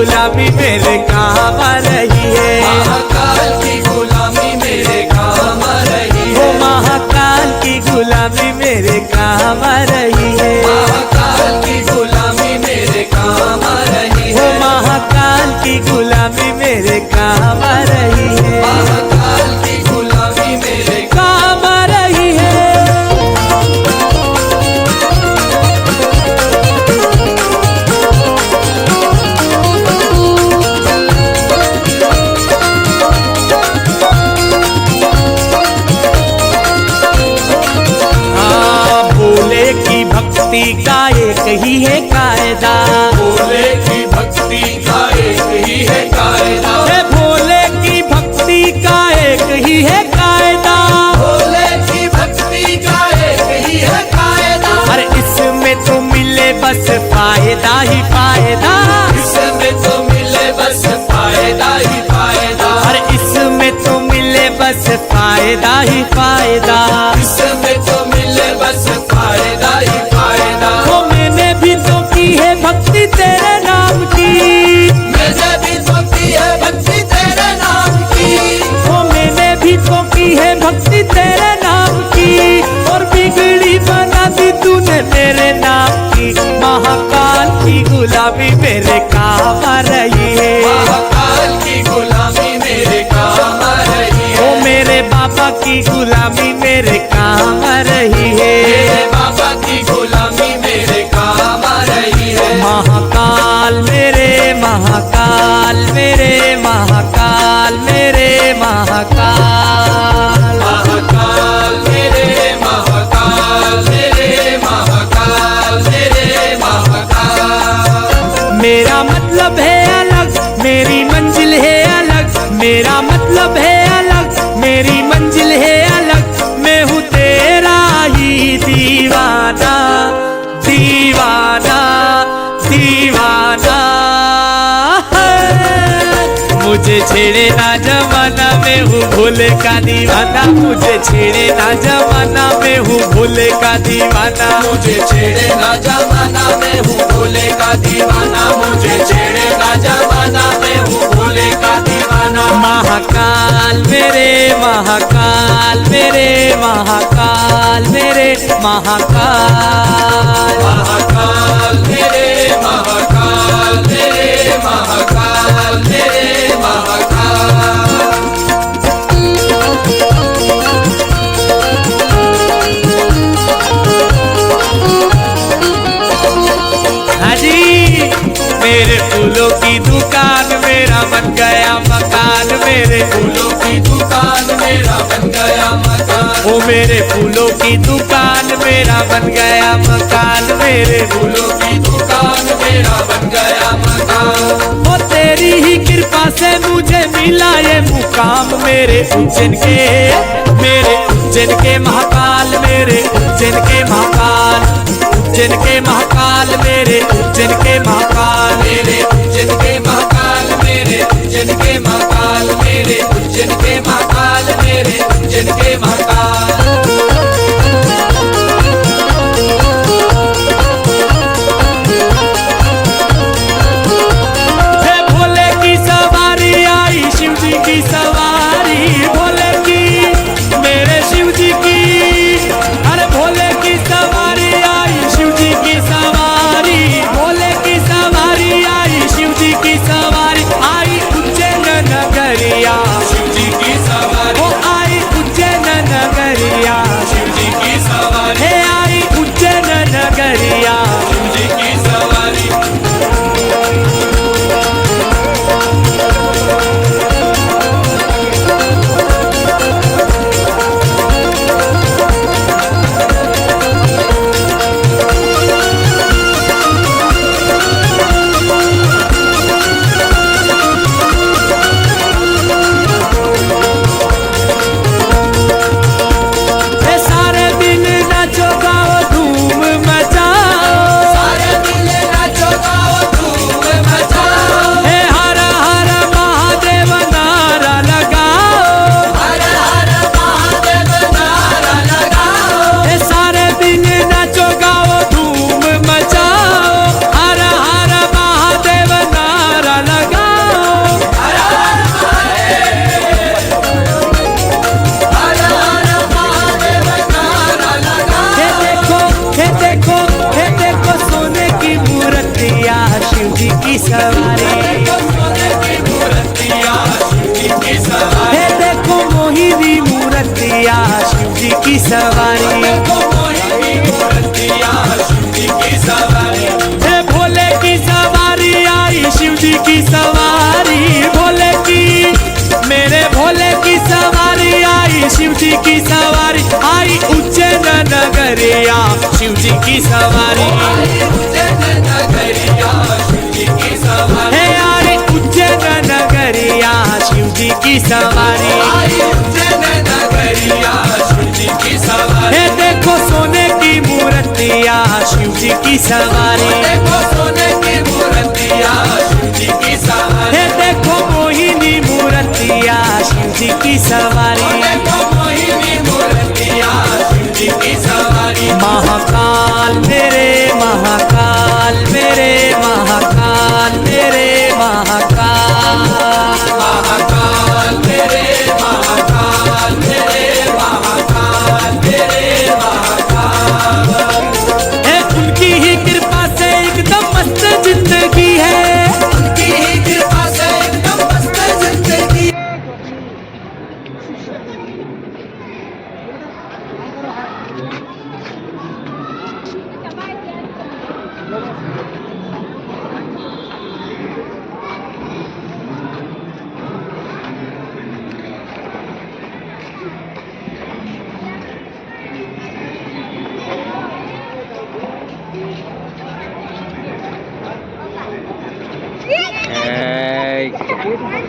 गुलामी मेरे काम आ रही है। महाकाल की गुलामी मेरे काम आ रही है। वो महाकाल की गुलामी मेरे काम आ रही है। महाकाल की गुलामी मेरे काम आ रही वो है। महाकाल की गुलामी मेरे काम आ रही है। महाकाल की गुलामी मेरे काम आ रही है। भोले की भक्ति का एक ही है कायदा। भोले की भक्ति का एक ही है कायदा। हे भोले की भक्ति का एक ही है कायदा। भोले की भक्ति का एक ही है कायदा। अरे इसमें तो मिले बस फायदा ही फायदा। इसमें तो मिले बस फायदा ही फायदा। अरे इसमें तो मिले बस फायदा ही फायदा। इसमें तो मिले बस फायदा ही फायदा। वो मैंने भी तो की है भक्ति तेरे नाम की। मैंने भी तो की है भक्ति तेरे नाम की। वो मैंने भी तो की है भक्ति तेरे नाम की। और बिगड़ी बना दी तूने मेरे नाम की। महाकाल की गुलामी मेरे काम आ रही है। महाकाल की गुलामी मेरे काम आ रही है। वो मेरे बाबा की गुलामी मेरे काम आ रही है। मेरे बाबा की गुलामी मेरे काम आ रही है। महाकाल मेरे महाकाल मेरे महाकाल मेरे महाकाल। महाकाल मेरे महाकाल मेरे महाकाल मेरे महाकाल। मेरा मतलब है अलग, मेरी मंजिल है अलग। मेरा मतलब है अलग, मेरी मंजिल है अलग। मैं हूँ तेरा ही दीवाना, दीवाना, दीवाना। मुझे छेड़े ना जमाना, मैं हूँ भोले का दीवाना। मुझे छेड़े ना जमाना, मैं हूँ भोले का दीवाना। मुझे छेड़े ना जमाना, मैं हूँ भोले का दीवाना। मुझे छेड़े ना जमाना, मैं हूँ भोले का दीवाना। महाकाल मेरे महाकाल मेरे महाकाल मेरे महाकाल। महाकाल मेरे महाकाल मेरे महाकाल मेरे महाकाल। हाँ जी, मेरे फूलों की दुकान मेरा बन गया मकान। मेरे फूलों की दुकान मेरा बन गया मकान। ओ मेरे फूलों की दुकान मेरा बन गया मकान। मेरे फूलों की दुकान मेरा बन गया मकान। ओ तेरी ही कृपा से मुझे मिला ये मुकाम। मेरे उज्जैन के महाकाल। मेरे उज्जैन के महाकाल। उज्जैन के महाकाल मेरे उज्जैन के महाकाल। मेरे उज्जैन के महाकाल मेरे उज्जैन के महाकाल। मेरे उज्जैन के महाकाल मेरे उज्जैन के महाकाल। हे भोले की सवारी आई, शिव जी की सवारी। भोले की मेरे शिव जी की। अरे भोले की सवारी आई, शिव जी की सवारी। भोले की सवारी आई, शिव जी की सवारी। आई उज्जैन नगरिया। शिव जी की सवारी की सवारी। देखो मोहिनी मूर्तिया शिव जी की सवारी। हे भोले की सवारी आई शिव जी की सवारी, भोले की मेरे भोले की सवारी आई शिव जी की सवारी, आई उज्जैन नगरिया शिव जी की सवारी। आई उज्जैन नगरिया शिव जी की सवारी। हे आई उज्जैन नगरिया शिव जी की सवारी। आई उज्जैन नगरिया शिव जी की सवारी। हे देखो सोने की मूर्तिया शिव जी की सवारी। देखो सोने की मूर्तिया शिव जी की सवारी। हे देखो मोहिनी मूर्तिया शिव जी की सवारी। देखो मोहिनी मूर्तिया शिव जी की सवारी। महाकाल मेरे महाकाल मेरे महाकाल मेरे महाकाल। महाकाल मेरे महाकाल मेरे महाकाल मेरे महाकाल। है उनकी ही कृपा से एकदम मस्त जिंदगी है। उनकी ही कृपा से एकदम मस्त जिंदगी। Hey.